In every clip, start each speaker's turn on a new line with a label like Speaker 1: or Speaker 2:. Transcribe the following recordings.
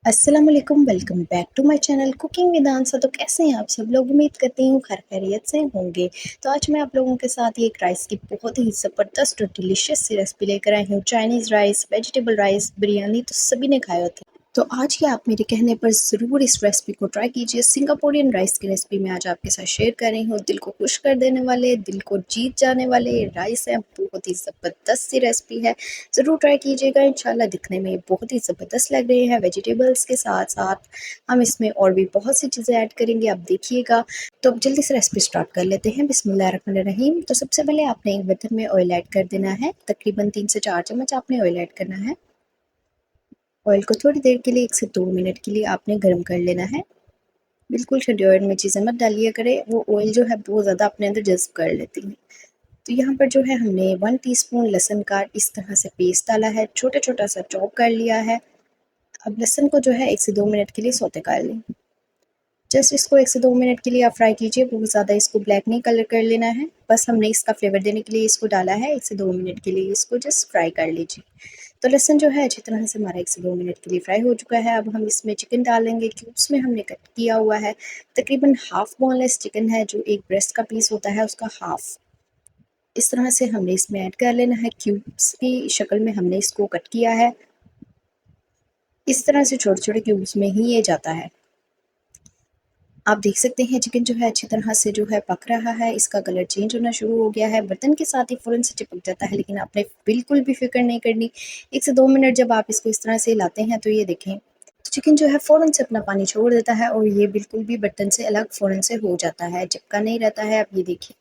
Speaker 1: अस्सलाम वालेकुम, welcome back to my channel cooking with Ansar. तो कैसे हैं आप सब लोग? उम्मीद करती हूँ खैर खैरियत से होंगे। तो आज मैं आप लोगों के साथ ये एक राइस की बहुत ही ज़बरदस्त और डिलीशियस सी रेसिपी लेकर आई हूँ। Chinese rice, vegetable rice, biryani तो सभी ने खाए होते हैं। तो आज के आप मेरे कहने पर ज़रूर इस रेसिपी को ट्राई कीजिए। सिंगापुरियन राइस की रेसिपी मैं आज आपके साथ शेयर कर रही हूँ। दिल को खुश कर देने वाले, दिल को जीत जाने वाले ये राइस है। बहुत ही ज़बरदस्त सी रेसिपी है, ज़रूर ट्राई कीजिएगा। इंशाल्लाह दिखने में बहुत ही ज़बरदस्त लग रहे हैं। वेजिटेबल्स के साथ-साथ हम इसमें और भी बहुत सी चीज़ें ऐड करेंगे, आप देखिएगा। तो अब जल्दी से रेसिपी स्टार्ट कर लेते हैं। बिस्मिल्लाहिर्रहमानिर्रहीम। तो सबसे पहले आपने एक बर्तन में ऑयल ऐड कर देना है। तकरीबन 3 से 4 चम्मच आपने ऑयल ऐड करना है। ऑयल को थोड़ी देर के लिए 1 से 2 मिनट के लिए आपने गर्म कर लेना है। बिल्कुल ठंडे ऑयल में चीज़ें मत डालिए करें, वो ऑयल जो है बहुत ज़्यादा अपने अंदर जज़्ब कर लेती हैं। तो यहाँ पर जो है हमने 1 टीस्पून लहसुन का इस तरह से पेस्ट डाला है, छोटा-छोटा सा चॉप कर लिया है। अब लहसुन को जो है 1 से 2 मिनट के लिए सौते कर लें। जस्ट इसको 1 से 2 मिनट के लिए आप फ्राई कीजिए, बहुत ज़्यादा इसको ब्लैक नहीं कलर कर लेना है। बस हमने इसका फ्लेवर देने के लिए इसको डाला है, 1 से 2 मिनट के लिए इसको जस्ट फ्राई कर लीजिए। तो लहसुन जो है अच्छी तरह से हमारा 1 से 2 मिनट के लिए फ्राई हो चुका है। अब हम इसमें चिकन डालेंगे, क्यूब्स में हमने कट किया हुआ है। तकरीबन हाफ़ बोनलेस चिकन है, जो एक ब्रेस्ट का पीस होता है उसका हाफ़। इस तरह से हमने इसमें ऐड कर लेना है, क्यूब्स की शक्ल में हमने इसको कट किया है। इस तरह से छोटे-छोटे क्यूब्स में ही ये जाता है। आप देख सकते हैं चिकन जो है अच्छी तरह से जो है पक रहा है, इसका कलर चेंज होना शुरू हो गया है, बर्तन के साथ ही फ़ौरन से चिपक जाता है, लेकिन आपने बिल्कुल भी फ़िक्र नहीं करनी। 1 से 2 मिनट जब आप इसको इस तरह से हिलाते हैं तो ये देखें, चिकन जो है फ़ौरन से अपना पानी छोड़ देता है और ये बिल्कुल भी बर्तन से अलग फ़ौरन से हो जाता है, चिपका नहीं रहता है। अब ये देखिए,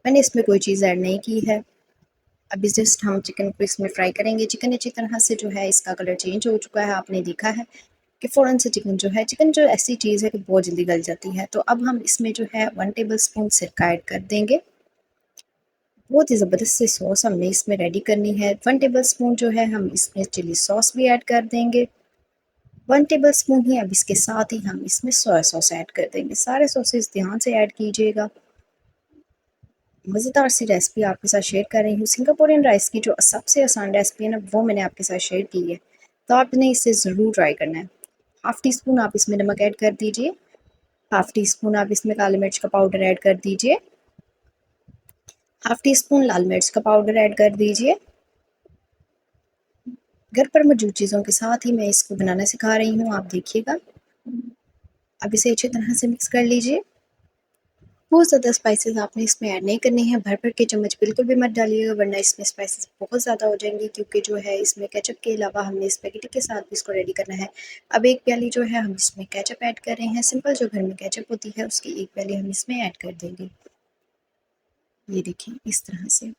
Speaker 1: मैंने इसमें कोई चीज़ ऐड नहीं की है। अभी जस्ट हम चिकन को इसमें फ्राई करेंगे। चिकन अच्छी तरह से जो है इसका कलर चेंज हो चुका है, आपने देखा है कि फ़ौरन से चिकन जो ऐसी चीज़ है कि बहुत जल्दी गल जाती है। तो अब हम इसमें जो है 1 टेबलस्पून सिरका ऐड कर देंगे। बहुत ही ज़बरदस्त सी सॉस हमने इसमें रेडी करनी है। 1 टेबलस्पून जो है हम इसमें चिली सॉस भी ऐड कर देंगे। 1 टेबलस्पून ही अब इसके साथ ही हम इसमें सोया सॉस ऐड कर देंगे। सारे सॉसेस ध्यान से ऐड कीजिएगा। मज़ेदार सी रेसिपी आपके साथ शेयर कर रही हूँ। सिंगापुरियन राइस की जो सबसे आसान रेसिपी है ना, वो मैंने आपके साथ शेयर की है। तो आपने इसे ज़रूर ट्राई करना है। हाफ़ टी स्पून आप इसमें नमक ऐड कर दीजिए। हाफ़ टी स्पून आप इसमें काली मिर्च का पाउडर ऐड कर दीजिए। हाफ़ टी स्पून लाल मिर्च का पाउडर ऐड कर दीजिए। घर पर मौजूद चीज़ों के साथ ही मैं इसको बनाना सिखा रही हूँ, आप देखिएगा। अब इसे अच्छी तरह से मिक्स कर लीजिए। बहुत ज़्यादा स्पाइसेस आपने इसमें ऐड नहीं करनी है, भर-भर के चम्मच बिल्कुल भी मत डालिएगा, वरना इसमें स्पाइसेस बहुत ज़्यादा हो जाएंगी, क्योंकि जो है इसमें केचप के अलावा हमने स्पैगेटी के साथ भी इसको रेडी करना है। अब 1 प्याली जो है हम इसमें केचप ऐड कर रहे हैं। सिंपल जो घर में केचप होती है उसकी 1 प्याली हम इसमें ऐड कर देंगे। ये देखिए इस तरह से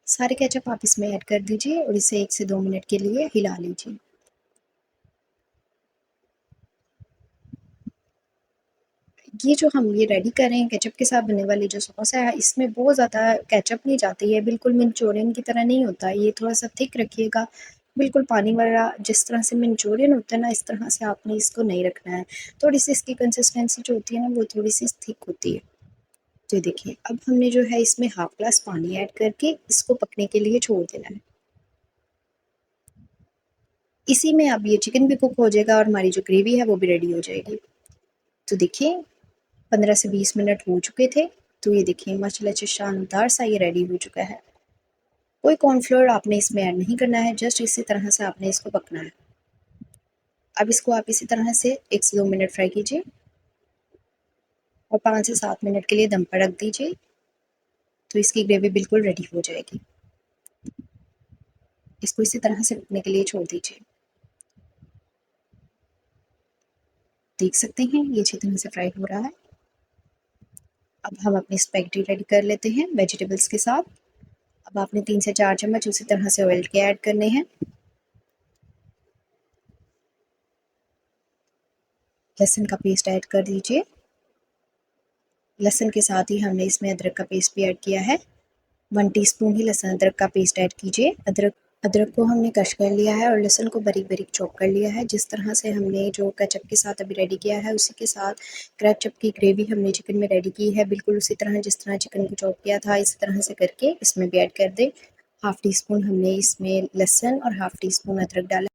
Speaker 1: सारे केचप आप इसमें ऐड कर दीजिए और इसे 1 से 2 मिनट के लिए हिला लीजिए। ये जो हम ये रेडी कर रहे हैं केचप के साथ बनने वाली जो सॉस है, इसमें बहुत ज़्यादा केचप नहीं जाती है, बिल्कुल मंचूरियन की तरह नहीं होता। ये थोड़ा-सा थिक रखिएगा, बिल्कुल पानी वाला जिस तरह से मंचूरियन होता है ना, इस तरह से आपने इसको नहीं रखना है। थोड़ी-सी इसकी कंसिस्टेंसी जो होती है ना, वो थोड़ी-सी थिक होती है। तो देखिए, अब हमने जो है इसमें हाफ़ ग्लास पानी ऐड करके इसको पकने के लिए छोड़ देना है। इसी में अब ये चिकन भी कुक हो जाएगा और हमारी जो ग्रेवी है वो भी रेडी हो जाएगी। तो देखिए 15 से 20 मिनट हो चुके थे, तो ये देखिए माशाल्लाह से शानदार सा ये रेडी हो चुका है। कोई कॉर्नफ्लोर आपने इसमें ऐड नहीं करना है, जस्ट इसी तरह से आपने इसको पकना है। अब इसको आप इसी तरह से 1 से 2 मिनट फ्राई कीजिए और 5 से 7 मिनट के लिए दम पर रख दीजिए, तो इसकी ग्रेवी बिल्कुल रेडी हो जाएगी। इसको इसी तरह से पकने के लिए छोड़ दीजिए। देख सकते हैं ये अच्छी तरह से फ्राई हो रहा है। अब हम अपनी स्पैगेटी रेडी कर लेते हैं वेजिटेबल्स के साथ। अब आपने 3 से 4 चम्मच उसी तरह से ऑयल के ऐड करने हैं। लहसुन का पेस्ट ऐड कर दीजिए। लहसुन के साथ ही हमने इसमें अदरक का पेस्ट भी ऐड किया है। 1 टीस्पून ही लहसुन अदरक का पेस्ट ऐड कीजिए। अदरक अदरक को हमने क्रश कर लिया है और लहसुन को बारीक-बारीक चॉप कर लिया है। जिस तरह से हमने जो केचप के साथ अभी रेडी किया है, उसी के साथ केचप की ग्रेवी हमने चिकन में रेडी की है, बिल्कुल उसी तरह जिस तरह चिकन को चॉप किया था, इसी तरह से करके इसमें भी ऐड कर दें। हाफ़ टी स्पून हमने इसमें लहसुन और हाफ़ टी स्पून अदरक डाला।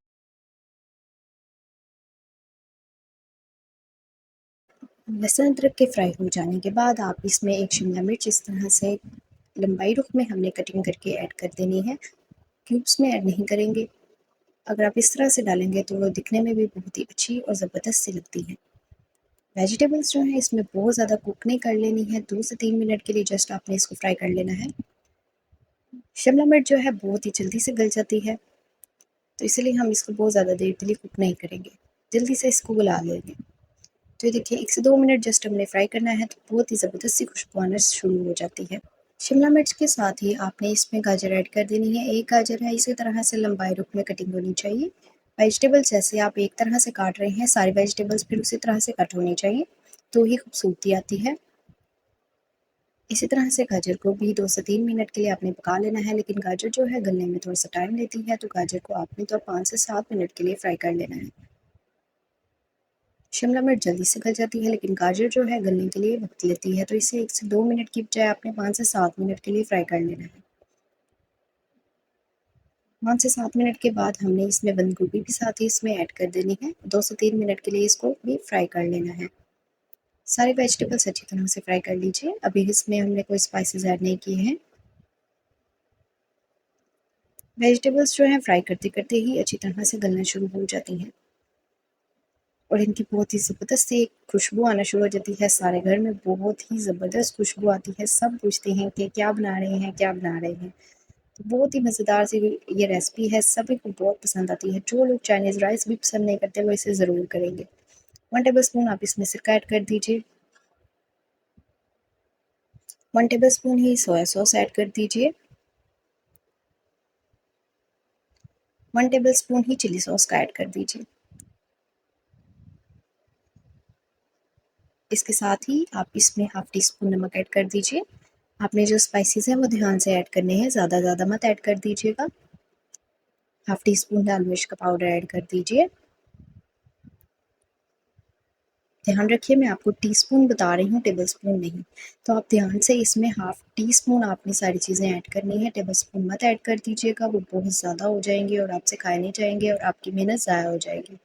Speaker 1: लहसुन अदरक के फ्राई हो जाने के बाद आप इसमें एक शिमला मिर्च इस तरह से लंबाई रुख में हमने कटिंग करके ऐड कर देनी है। क्यूब्स में ऐड नहीं करेंगे। अगर आप इस तरह से डालेंगे तो वो दिखने में भी बहुत ही अच्छी और ज़बरदस्त सी लगती है। वेजिटेबल्स जो है इसमें बहुत ज़्यादा कुक नहीं कर लेनी है, 2 से 3 मिनट के लिए जस्ट आपने इसको फ्राई कर लेना है। शिमला मिर्च जो है बहुत ही जल्दी से गल जाती है, तो इसलिए हम इसको बहुत ज़्यादा देर के लिए कुक नहीं करेंगे, जल्दी से इसको गला लेंगे। तो ये देखिए 1 से 2 मिनट जस्ट हमने फ्राई करना है तो बहुत ही ज़बरदस्त सी खुशबू आना शुरू हो जाती है। शिमला मिर्च के साथ ही आपने इसमें गाजर ऐड कर देनी है। 1 गाजर है, इसी तरह से लंबाई रुख में कटिंग होनी चाहिए। वेजिटेबल्स जैसे आप एक तरह से काट रहे हैं, सारी वेजिटेबल्स फिर उसी तरह से कट होनी चाहिए, तो ही खूबसूरती आती है। इसी तरह से गाजर को भी 2 से 3 मिनट के लिए आपने पका लेना है, लेकिन गाजर जो है गलने में थोड़ा-सा टाइम लेती है, तो गाजर को आपने तो 5 से 7 मिनट के लिए फ्राई कर लेना है। शिमला मिर्च जल्दी से गल जाती है, लेकिन गाजर जो है गलने के लिए वक़्त लेती है, तो इसे 1 से 2 मिनट की बजाय आपने 5 से 7 मिनट के लिए फ्राई कर लेना है। 5 से 7 मिनट के बाद हमने इसमें बंद गोभी भी साथ ही इसमें ऐड कर देनी है। 2 से 3 मिनट के लिए इसको भी फ्राई कर लेना है। सारे वेजिटेबल्स अच्छी तरह से फ्राई कर लीजिए। अभी इसमें हमने कोई स्पाइसेस ऐड नहीं किए हैं। वेजिटेबल्स जो हैं फ्राई करते-करते ही अच्छी तरह से गलना शुरू हो जाती हैं और इनकी बहुत ही ज़बरदस्त सी एक खुशबू आना शुरू हो जाती है। सारे घर में बहुत ही ज़बरदस्त खुशबू आती है। सब पूछते हैं कि क्या बना रहे हैं, क्या बना रहे हैं? तो बहुत ही मज़ेदार सी ये रेसिपी है, सभी को बहुत पसंद आती है। जो लोग चाइनीज़ राइस भी पसंद नहीं करते, वो इसे ज़रूर करेंगे। 1 टेबलस्पून आप इसमें सिरका ऐड कर दीजिए। 1 टेबलस्पून ही सोया सॉस ऐड कर दीजिए। 1 टेबलस्पून ही चिली सॉस का ऐड कर दीजिए। इसके साथ ही आप इसमें हाफ़ टी स्पून नमक ऐड कर दीजिए। आपने जो स्पाइसेस हैं वो ध्यान से ऐड करने हैं, ज़्यादा मत ऐड कर दीजिएगा। हाफ़ टी स्पून लाल मिर्च का पाउडर ऐड कर दीजिए। ध्यान रखिए मैं आपको टीस्पून बता रही हूँ, टेबलस्पून नहीं। तो आप ध्यान से इसमें हाफ़ टी स्पून आपने सारी चीज़ें ऐड करनी है, टेबलस्पून मत ऐड कर दीजिएगा, वो बहुत ज़्यादा हो जाएँगी और आपसे खाए नहीं जाएँगे और आपकी मेहनत ज़ाया हो जाएगी।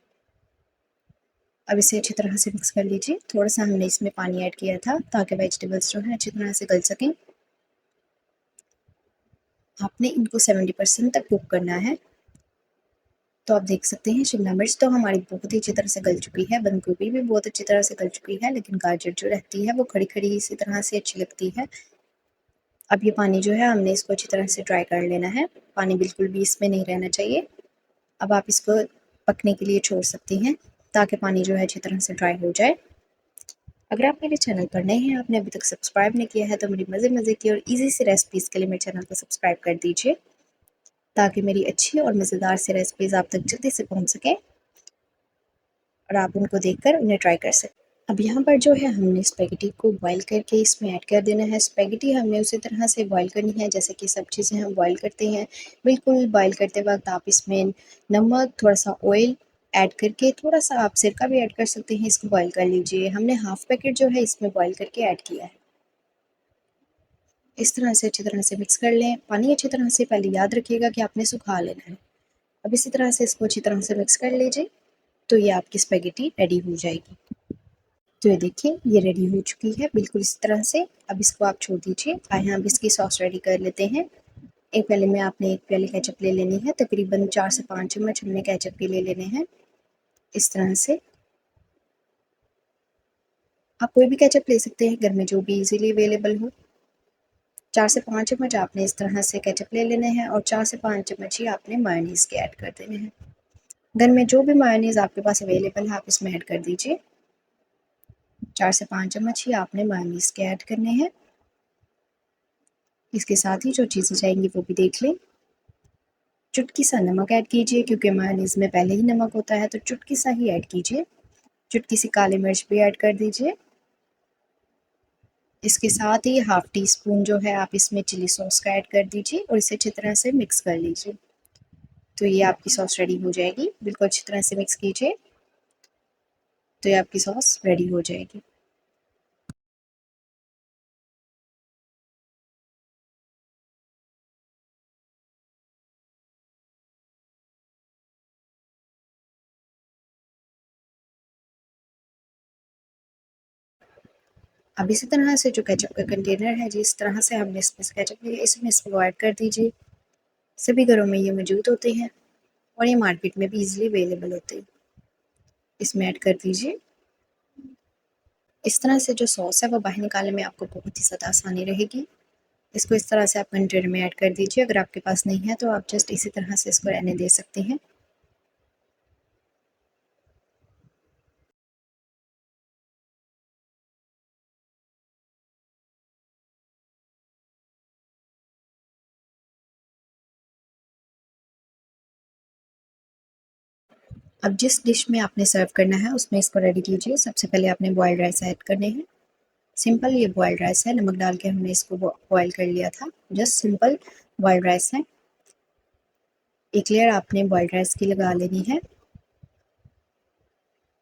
Speaker 1: अब इसे अच्छी तरह से मिक्स कर लीजिए। थोड़ा-सा हमने इसमें पानी ऐड किया था ताकि वेजिटेबल्स जो हैं अच्छी तरह से गल सकें। आपने इनको 70% तक कुक करना है। तो आप देख सकते हैं शिमला मिर्च तो हमारी बहुत ही अच्छी तरह से गल चुकी है, बंद गोभी भी बहुत अच्छी तरह से गल चुकी है, लेकिन गाजर जो रहती है वो खड़ी-खड़ी इसी तरह से अच्छी लगती है। अब ये पानी जो है हमने इसको अच्छी तरह से ड्राई कर लेना है, पानी बिल्कुल भी इसमें नहीं रहना चाहिए। अब आप इसको पकने के लिए छोड़ सकती हैं, ताकि पानी जो है अच्छी तरह से ड्राई हो जाए। अगर आप मेरे चैनल पर नए हैं, आपने अभी तक सब्सक्राइब नहीं किया है, तो मेरी मज़े-मज़े की और ईज़ी सी रेसिपीज़ के लिए मेरे चैनल को सब्सक्राइब कर दीजिए, ताकि मेरी अच्छी और मज़ेदार सी रेसिपीज़ आप तक जल्दी से पहुँच सकें और आप उनको देखकर उन्हें ट्राई कर सकें। अब यहाँ पर जो है हमने स्पेगेटी को बॉयल करके इसमें ऐड कर देना है। स्पेगेटी हमने उसी तरह से बॉयल करनी है जैसे कि सब चीज़ें हम बॉयल करते हैं। बिल्कुल बॉयल करते वक़्त आप इसमें नमक, थोड़ा-सा ऑयल ऐड करके थोड़ा-सा आप सिरका भी ऐड कर सकते हैं, इसको बॉयल कर लीजिए। हमने हाफ़ पैकेट जो है इसमें बॉयल करके ऐड किया है। इस तरह से अच्छी तरह से मिक्स कर लें। पानी अच्छी तरह से पहले याद रखिएगा कि आपने सुखा लेना है। अब इसी तरह से इसको अच्छी तरह से मिक्स कर लीजिए, तो ये आपकी स्पेगेटी रेडी हो जाएगी। तो ये देखिए ये रेडी हो चुकी है बिल्कुल इस तरह से। अब इसको आप छोड़ दीजिए। आइए हम इसकी सॉस रेडी कर लेते हैं। एक प्याले में आपने 1 प्याली केचप ले लेनी है, तकरीबन 4 से 5 चम्मच हमने केचप के ले लेने हैं, इस तरह से। आप कोई भी केचप ले सकते हैं घर में जो भी ईज़िली अवेलेबल हो। 4 से 5 चम्मच आपने इस तरह से केचप ले लेने हैं और 4 से 5 चम्मच ही आपने मेयोनीज़ के ऐड कर देने हैं। घर में जो भी मेयोनीज़ आपके पास अवेलेबल है आप इसमें ऐड कर दीजिए। 4 से 5 चम्मच ही आपने मेयोनीज़ के ऐड करने हैं। इसके साथ ही जो चीज़ें जाएँगी वो भी देख लें। चुटकी सा नमक ऐड कीजिए क्योंकि मेयोनीज़ में पहले ही नमक होता है, तो चुटकी सा ही ऐड कीजिए। चुटकी सी काली मिर्च भी ऐड कर दीजिए। इसके साथ ही हाफ़ टी स्पून जो है आप इसमें चिली सॉस का ऐड कर दीजिए और इसे अच्छी तरह से मिक्स कर लीजिए। तो ये आपकी सॉस रेडी हो जाएगी। बिल्कुल अच्छी तरह से मिक्स कीजिए, तो ये आपकी सॉस रेडी हो जाएगी। अब इसी तरह से जो केचप का कंटेनर है, जिस तरह से हमने इसमें से केचप लिया, इसमें इसको ऐड कर दीजिए। सभी घरों में ये मौजूद होते हैं और ये मार्केट में भी ईज़िली अवेलेबल होते हैं। इसमें ऐड कर दीजिए। इस तरह से जो सॉस है वो बाहर निकालने में आपको बहुत ही ज़्यादा आसानी रहेगी। इसको इस तरह से आप कंटेनर में ऐड कर दीजिए। अगर आपके पास नहीं है तो आप जस्ट इसी तरह से इसको रहने दे सकते हैं। अब जिस डिश में आपने सर्व करना है उसमें इसको रेडी कीजिए। सबसे पहले आपने बॉइल्ड राइस ऐड करने हैं। सिंपल ये बॉइल्ड राइस है, नमक डाल के हमने इसको बॉयल कर लिया था। जस्ट सिंपल बॉइल्ड राइस है। एक लेयर आपने बॉइल्ड राइस की लगा लेनी है।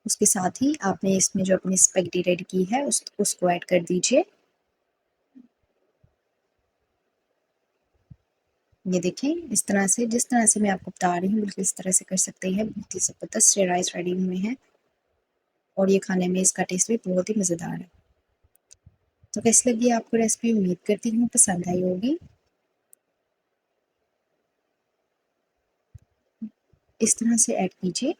Speaker 1: उसके साथ ही आपने इसमें जो अपनी स्पैगेटी रेडी की है उसको ऐड कर दीजिए। ये देखें, इस तरह से, जिस तरह से मैं आपको बता रही हूँ बिल्कुल इस तरह से कर सकते हैं। बहुत ही ज़बरदस्त से राइस रेडी हुए हैं और ये खाने में इसका टेस्ट भी बहुत ही मज़ेदार है। तो कैसी लगी आपको रेसिपी? उम्मीद करती हूँ पसंद आई होगी। इस तरह से ऐड कीजिए।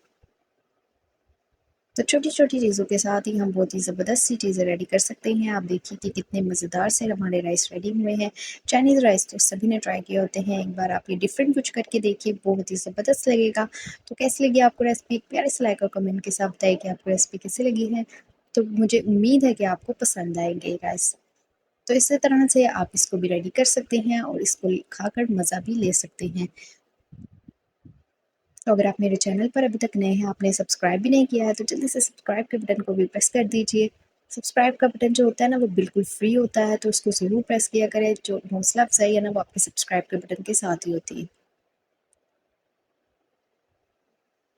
Speaker 1: तो छोटी-छोटी चीज़ों के साथ ही हम बहुत ही ज़बरदस्त सी चीज़ें रेडी कर सकते हैं। आप देखिए कि कितने मज़ेदार से हमारे राइस रेडी हुए हैं। चाइनीज़ राइस तो सभी ने ट्राई किए होते हैं। एक बार आप ये डिफ़रेंट कुछ करके देखिए, बहुत ही ज़बरदस्त लगेगा। तो कैसी लगी आपको रेसिपी? एक प्यारे से लाइक और कमेंट के साथ बताइए कि आपको रेसिपी कैसी लगी है। तो मुझे उम्मीद है कि आपको पसंद आएँगे राइस। तो इसी तरह से आप इसको भी रेडी कर सकते हैं और इसको खाकर मज़ा भी ले सकते हैं। तो अगर आप मेरे चैनल पर अभी तक नए हैं, आपने सब्सक्राइब भी नहीं किया है, तो जल्दी से सब्सक्राइब के बटन को भी प्रेस कर दीजिए। सब्सक्राइब का बटन जो होता है ना, वो बिल्कुल फ्री होता है, तो उसको ज़रूर प्रेस किया करें। जो हौसला अफ़ज़ाई है ना, वो आपके सब्सक्राइब के बटन के साथ ही होती है।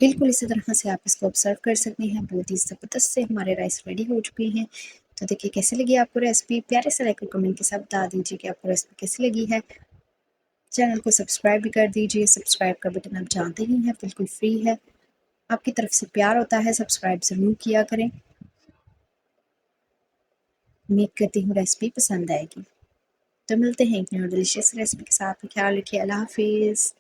Speaker 1: बिल्कुल इसी तरह से आप इसको ऑब्ज़र्व कर सकते हैं। बहुत ही ज़बरदस्त से हमारे राइस रेडी हो चुके हैं। तो देखिए कैसी लगी आपको रेसिपी? प्यारे से लाइक और कमेंट के साथ बता दीजिए कि आपको रेसिपी कैसी लगी है। चैनल को सब्सक्राइब भी कर दीजिए। सब्सक्राइब का बटन आप जानते ही हैं, बिल्कुल फ्री है। आपकी तरफ से प्यार होता है, सब्सक्राइब ज़रूर किया करें। उम्मीद करती हूँ रेसिपी पसंद आएगी। तो मिलते हैं एक न्यू डिलीशियस रेसिपी के साथ। ख्याल रखिए। अल्लाह हाफ़िज़।